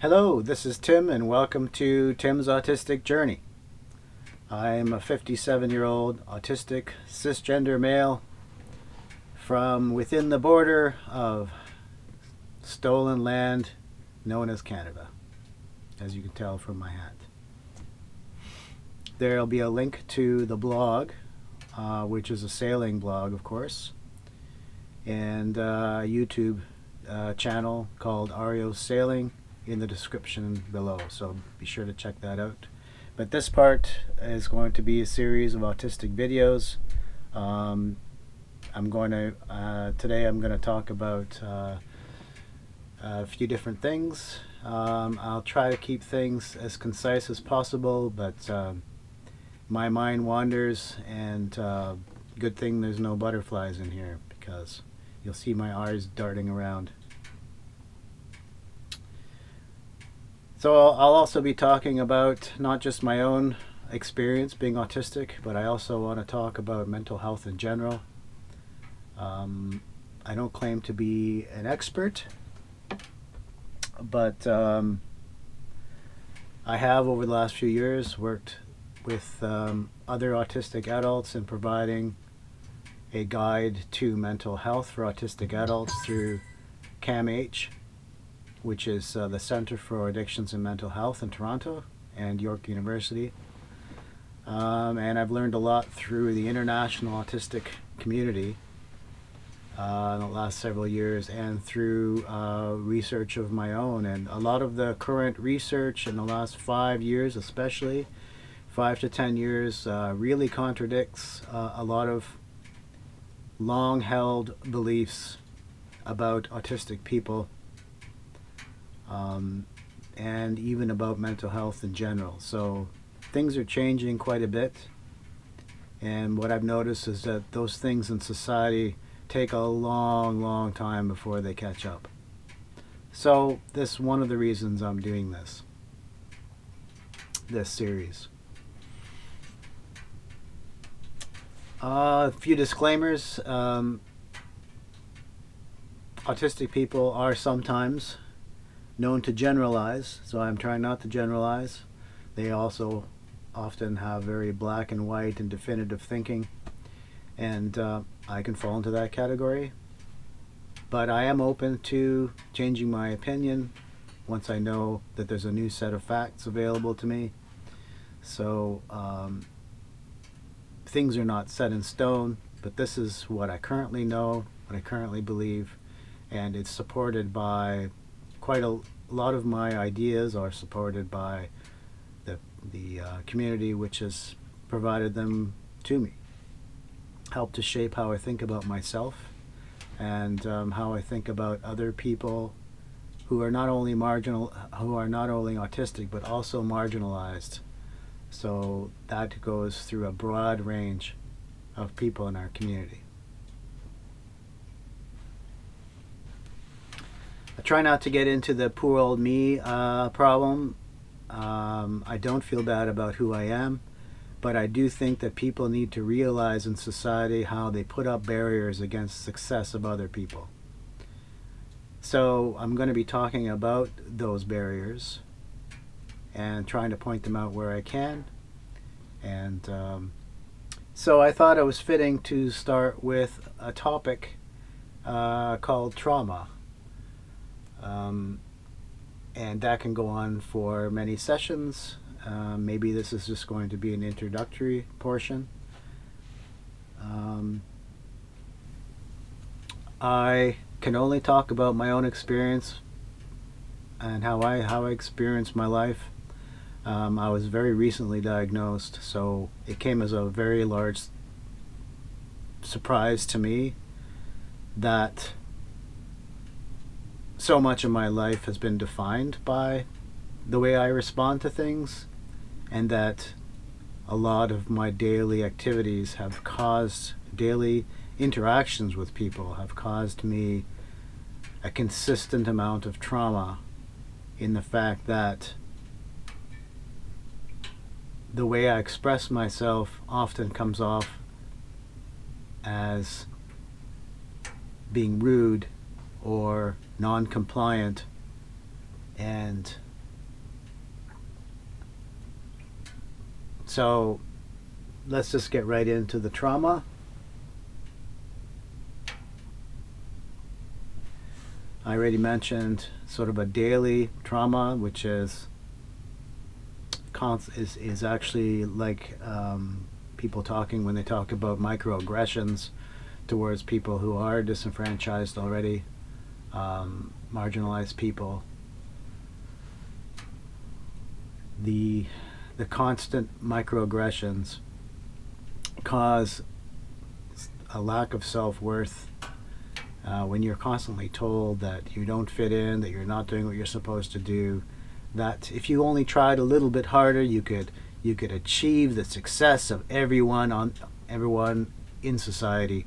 Hello, this is Tim, and welcome to Tim's Autistic Journey. I'm a 57-year-old autistic cisgender male from within the border of stolen land known as Canada, as you can tell from my hat. There'll be a link to the blog, which is a sailing blog, of course, and a YouTube channel called Ariose Sailing in the description below, so be sure to check that out. But this part is going to be a series of autistic videos. Today I'm going to talk about a few different things. I'll try to keep things as concise as possible, but my mind wanders, and good thing there's no butterflies in here, because you'll see my eyes darting around. So I'll also be talking about not just my own experience being autistic, but I also want to talk about mental health in general. I don't claim to be an expert, but I have over the last few years worked with other autistic adults in providing a guide to mental health for autistic adults through CAMH, which is the Center for Addictions and Mental Health in Toronto, and York University. And I've learned a lot through the international autistic community in the last several years, and through research of my own. And a lot of the current research in the last 5 years, especially 5 to 10 years, really contradicts a lot of long-held beliefs about autistic people, and even about mental health in general. So things are changing quite a bit, and what I've noticed is that those things in society take a long time before they catch up. So this is one of the reasons I'm doing this series. A few disclaimers. Autistic people are sometimes known to generalize, so I'm trying not to generalize. They also often have very black and white and definitive thinking, and I can fall into that category. But I am open to changing my opinion once I know that there's a new set of facts available to me. So things are not set in stone, but this is what I currently know, what I currently believe, and it's supported by quite a lot of my ideas are supported by the community which has provided them to me. Helped to shape how I think about myself, and how I think about other people who are not only autistic, but also marginalized. So that goes through a broad range of people in our community. I try not to get into the poor old me problem. I don't feel bad about who I am, but I do think that people need to realize in society how they put up barriers against success of other people. So I'm going to be talking about those barriers and trying to point them out where I can. And so I thought it was fitting to start with a topic called trauma. And that can go on for many sessions. Maybe this is just going to be an introductory portion. I can only talk about my own experience and how I experienced my life. I was very recently diagnosed, so it came as a very large surprise to me that so much of my life has been defined by the way I respond to things, and that a lot of my daily activities have caused, daily interactions with people have caused me a consistent amount of trauma, in the fact that the way I express myself often comes off as being rude or non-compliant, and So let's just get right into the trauma. I already mentioned sort of a daily trauma, which is actually like people talking when they talk about microaggressions towards people who are disenfranchised already, marginalized people. The constant microaggressions cause a lack of self-worth. When you're constantly told that you don't fit in, that you're not doing what you're supposed to do, that if you only tried a little bit harder, you could achieve the success of everyone in society,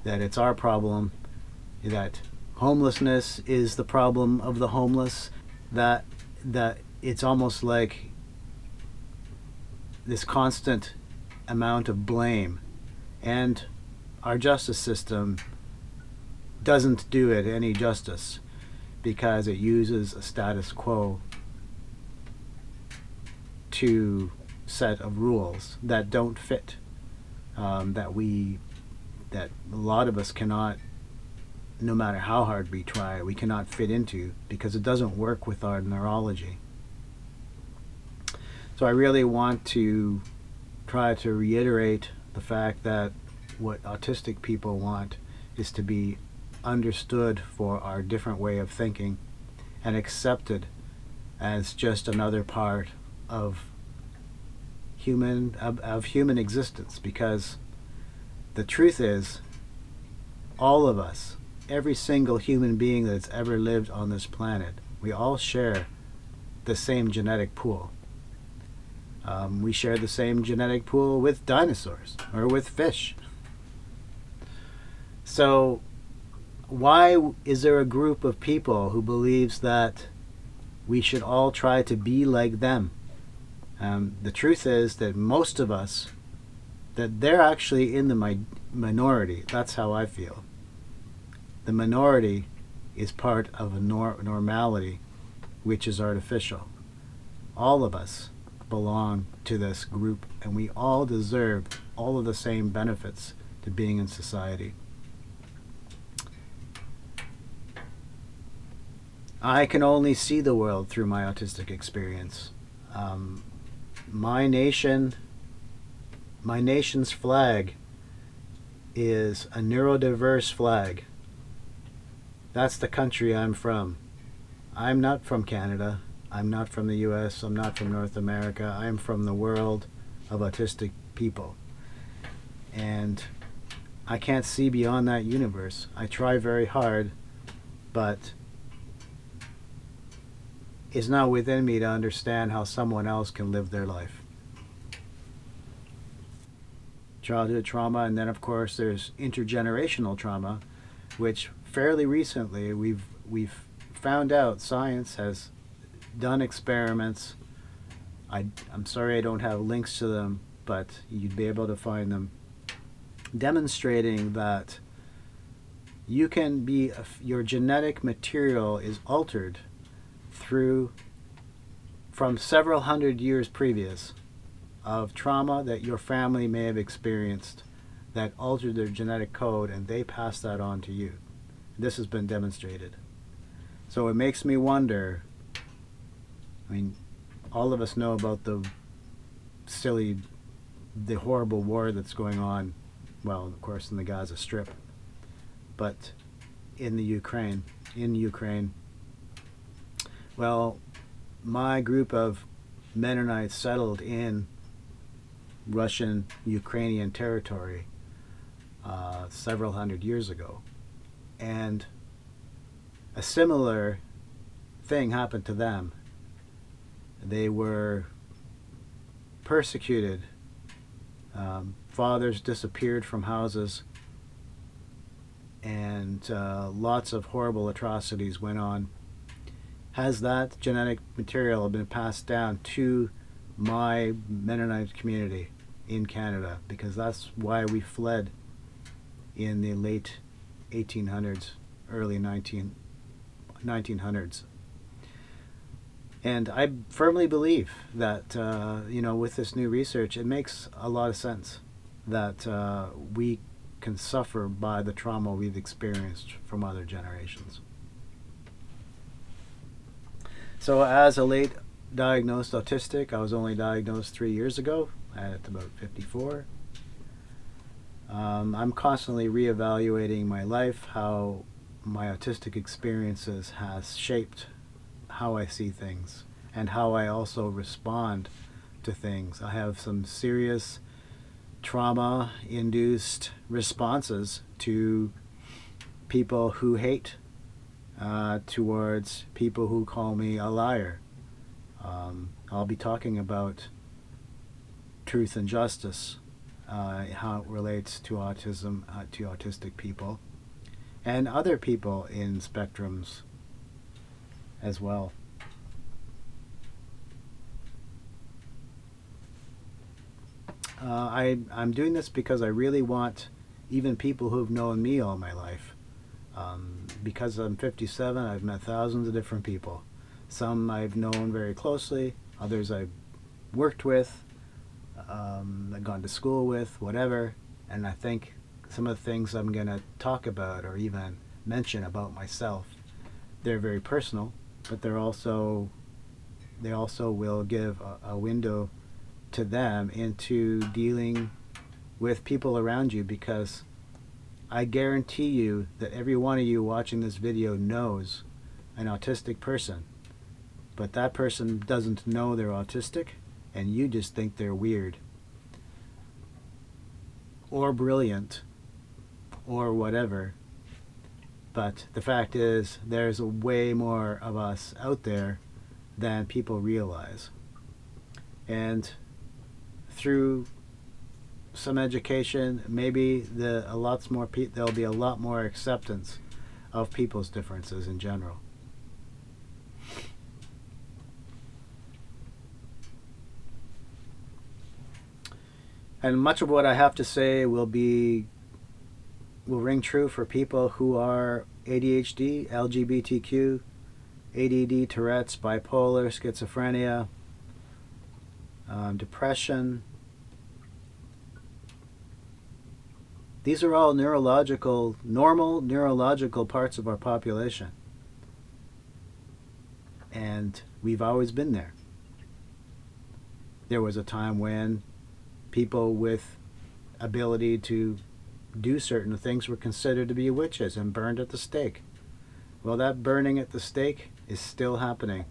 that it's our problem, that homelessness is the problem of the homeless, that it's almost like this constant amount of blame, and our justice system doesn't do it any justice because it uses a status quo to set of rules that don't fit, that a lot of us cannot, no matter how hard we try, we cannot fit into because it doesn't work with our neurology. So I really want to try to reiterate the fact that what autistic people want is to be understood for our different way of thinking and accepted as just another part of human existence, because the truth is, all of us, every single human being that's ever lived on this planet, we all share the same genetic pool. We share the same genetic pool with dinosaurs or with fish. So why is there a group of people who believes that we should all try to be like them? The truth is that most of us, that they're actually in the minority. That's how I feel. The minority is part of a normality which is artificial. All of us belong to this group, and we all deserve all of the same benefits to being in society. I can only see the world through my autistic experience. My nation's flag is a neurodiverse flag. That's the country I'm from. I'm not from Canada. I'm not from the US. I'm not from North America. I'm from the world of autistic people. And I can't see beyond that universe. I try very hard, but it's not within me to understand how someone else can live their life. Childhood trauma, and then of course there's intergenerational trauma, which fairly recently we've found out, science has done experiments. I'm sorry I don't have links to them, but you'd be able to find them, demonstrating that you can be, your genetic material is altered from several hundred years previous of trauma that your family may have experienced that altered their genetic code, and they pass that on to you. This has been demonstrated. So it makes me wonder, I mean, all of us know about the horrible war that's going on, well, of course, in the Gaza Strip, but in Ukraine, well, my group of Mennonites settled in Russian Ukrainian territory several hundred years ago, and a similar thing happened to them. They were persecuted. Fathers disappeared from houses, and lots of horrible atrocities went on. Has that genetic material been passed down to my Mennonite community in Canada? Because that's why we fled in the late 1800s, early 1900s. And I firmly believe that, with this new research, it makes a lot of sense that we can suffer by the trauma we've experienced from other generations. So as a late diagnosed autistic, I was only diagnosed 3 years ago at about 54. I'm constantly reevaluating my life, how my autistic experiences has shaped how I see things and how I also respond to things. I have some serious trauma-induced responses to people who hate, towards people who call me a liar. I'll be talking about truth and justice, how it relates to autism, to autistic people, and other people in spectrums as well. I'm doing this because I really want even people who've known me all my life. Because I'm 57, I've met thousands of different people. Some I've known very closely, others I've worked with, I've gone to school with, whatever. And I think some of the things I'm going to talk about or even mention about myself, they're very personal, but they also will give a window to them into dealing with people around you, because I guarantee you that every one of you watching this video knows an autistic person, but that person doesn't know they're autistic, and you just think they're weird or brilliant or whatever. But the fact is, there's way more of us out there than people realize. And through some education, maybe there'll be a lot more acceptance of people's differences in general. And much of what I have to say will ring true for people who are ADHD, LGBTQ, ADD, Tourette's, bipolar, schizophrenia, depression. These are all normal neurological parts of our population. And we've always been there. There was a time when people with ability to do certain things were considered to be witches and burned at the stake. Well, that burning at the stake is still happening.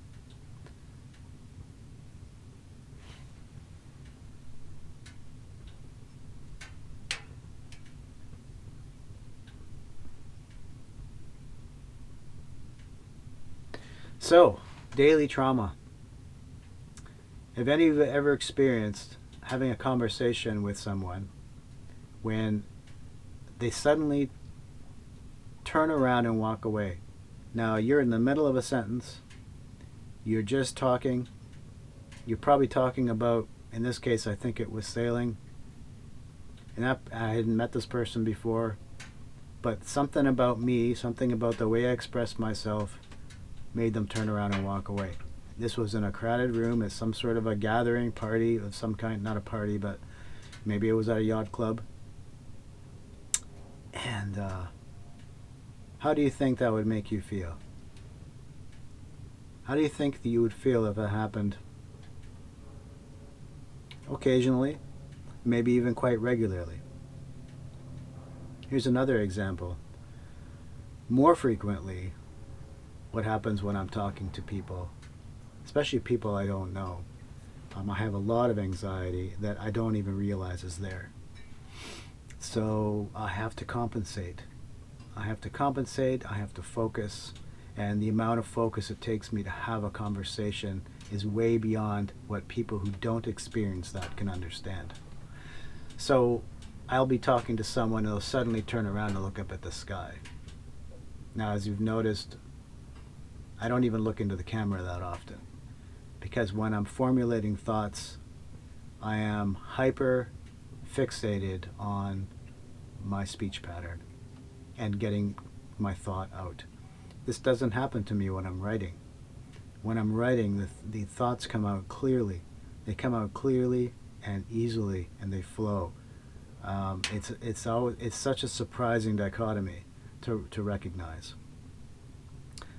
So, daily trauma. Have any of you ever experienced having a conversation with someone when they suddenly turn around and walk away? Now, you're in the middle of a sentence, you're just talking, you're probably talking about, in this case I think it was sailing, and I hadn't met this person before, but something about me, something about the way I expressed myself made them turn around and walk away. This was in a crowded room at some sort of a gathering party of some kind, not a party, but maybe it was at a yacht club. And how do you think that would make you feel? How do you think that you would feel if it happened occasionally, maybe even quite regularly? Here's another example. More frequently, what happens when I'm talking to people, especially people I don't know. I have a lot of anxiety that I don't even realize is there. So I have to compensate. I have to focus, and the amount of focus it takes me to have a conversation is way beyond what people who don't experience that can understand. So I'll be talking to someone and they'll suddenly turn around and look up at the sky. Now, as you've noticed, I don't even look into the camera that often, because when I'm formulating thoughts, I am hyper fixated on my speech pattern and getting my thought out. This doesn't happen to me when I'm writing. when I'm writing, the thoughts come out clearly. They come out clearly and easily, and they flow. It's such a surprising dichotomy to recognize.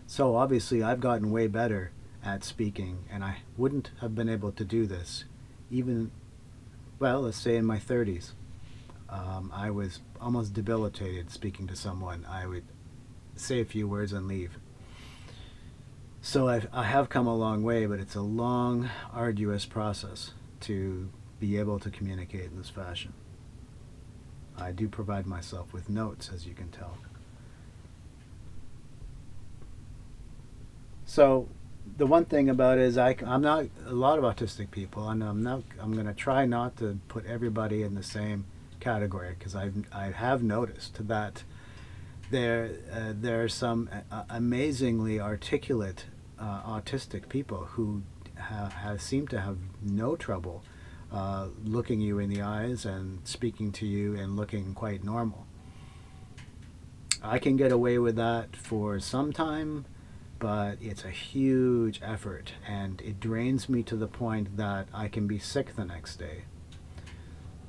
So obviously I've gotten way better at speaking, and I wouldn't have been able to do this even, well, let's say in my 30s. I was almost debilitated speaking to someone. I would say a few words and leave. So I have come a long way, but it's a long, arduous process to be able to communicate in this fashion. I do provide myself with notes, as you can tell. So the one thing about it is I'm not a lot of autistic people, and I'm going to try not to put everybody in the same category, because I have noticed that there are some amazingly articulate autistic people who seem to have no trouble looking you in the eyes and speaking to you and looking quite normal. I can get away with that for some time, but it's a huge effort, and it drains me to the point that I can be sick the next day.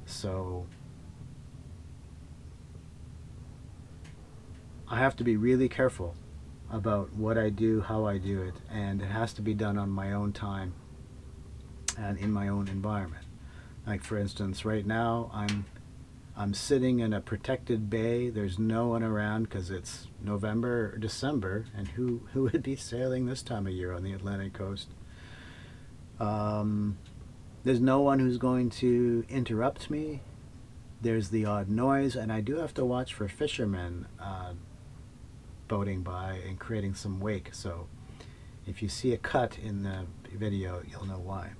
So I have to be really careful about what I do, how I do it, and it has to be done on my own time and in my own environment. Like, for instance, right now I'm sitting in a protected bay. There's no one around because it's November or December, and who would be sailing this time of year on the Atlantic coast? There's no one who's going to interrupt me. There's the odd noise, and I do have to watch for fishermen boating by and creating some wake. So if you see a cut in the video, you'll know why.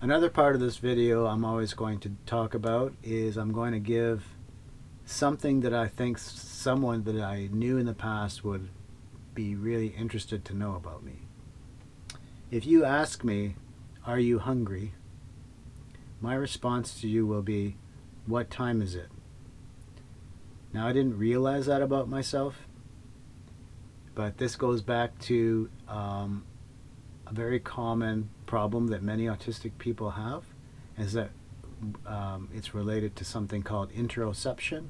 Another part of this video I'm always going to talk about is I'm going to give something that I think someone that I knew in the past would be really interested to know about me. If you ask me, "Are you hungry?" my response to you will be, "What time is it?" Now, I didn't realize that about myself, but this goes back to a very common problem that many autistic people have, is that it's related to something called interoception,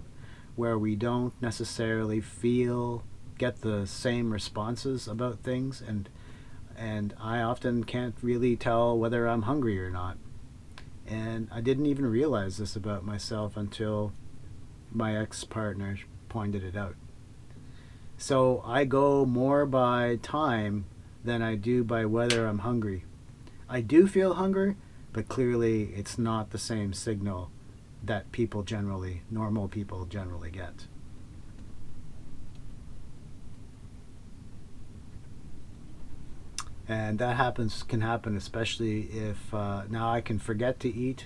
where we don't necessarily get the same responses about things, and I often can't really tell whether I'm hungry or not. And I didn't even realize this about myself until my ex-partner pointed it out. So I go more by time than I do by whether I'm hungry. I do feel hunger, but clearly it's not the same signal that normal people generally get. And that can happen especially if now I can forget to eat.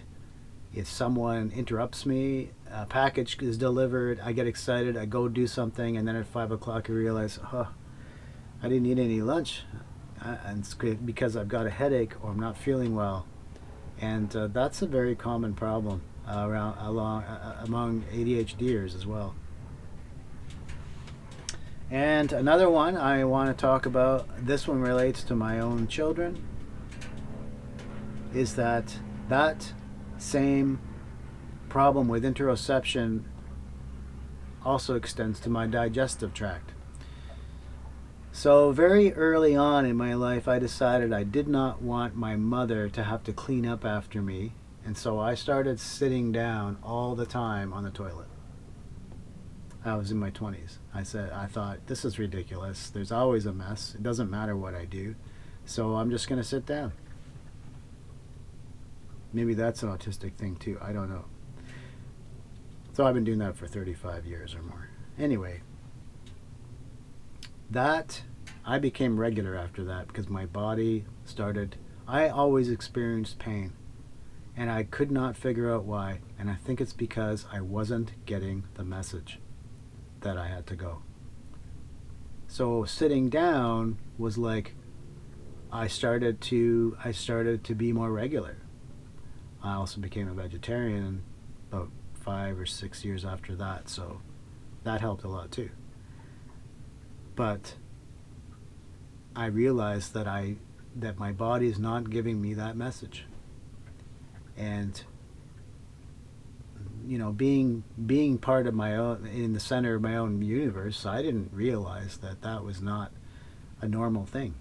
If someone interrupts me, a package is delivered, I get excited, I go do something, and then at 5 o'clock I realize, oh, I didn't eat any lunch, and it's because I've got a headache or I'm not feeling well. And that's a very common problem among ADHDers as well. And another one I want to talk about, this one relates to my own children, is that same problem with interoception also extends to my digestive tract. So very early on in my life, I decided I did not want my mother to have to clean up after me, and so I started sitting down all the time on the toilet. I was in my 20s. I thought, this is ridiculous. There's always a mess. It doesn't matter what I do, so I'm just going to sit down. Maybe that's an autistic thing too. I don't know. So I've been doing that for 35 years or more. Anyway, I became regular after that because my body started. I always experienced pain, and I could not figure out why. And I think it's because I wasn't getting the message that I had to go. So sitting down was like I started to be more regular. I also became a vegetarian about 5 or 6 years after that, so that helped a lot too. but I realized that my body is not giving me that message. And you know, being part of my own, in the center of my own universe, I didn't realize that that was not a normal thing.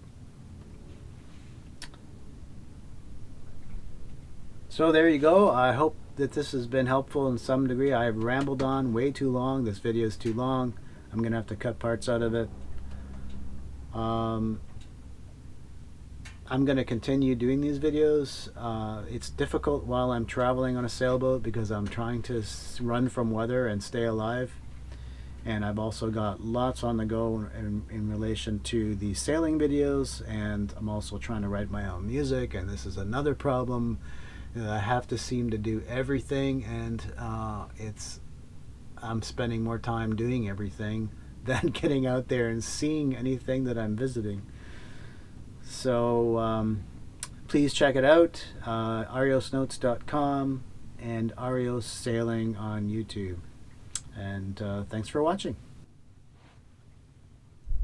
So there you go. I hope that this has been helpful in some degree. I've rambled on way too long. This video is too long. I'm gonna have to cut parts out of it. I'm going to continue doing these videos. It's difficult while I'm traveling on a sailboat because I'm trying to run from weather and stay alive. And I've also got lots on the go in relation to the sailing videos, and I'm also trying to write my own music, and this is another problem. I have to seem to do everything, and I'm spending more time doing everything than getting out there and seeing anything that I'm visiting. So please check it out, ariosenotes.com and Ariose Sailing on YouTube. And thanks for watching.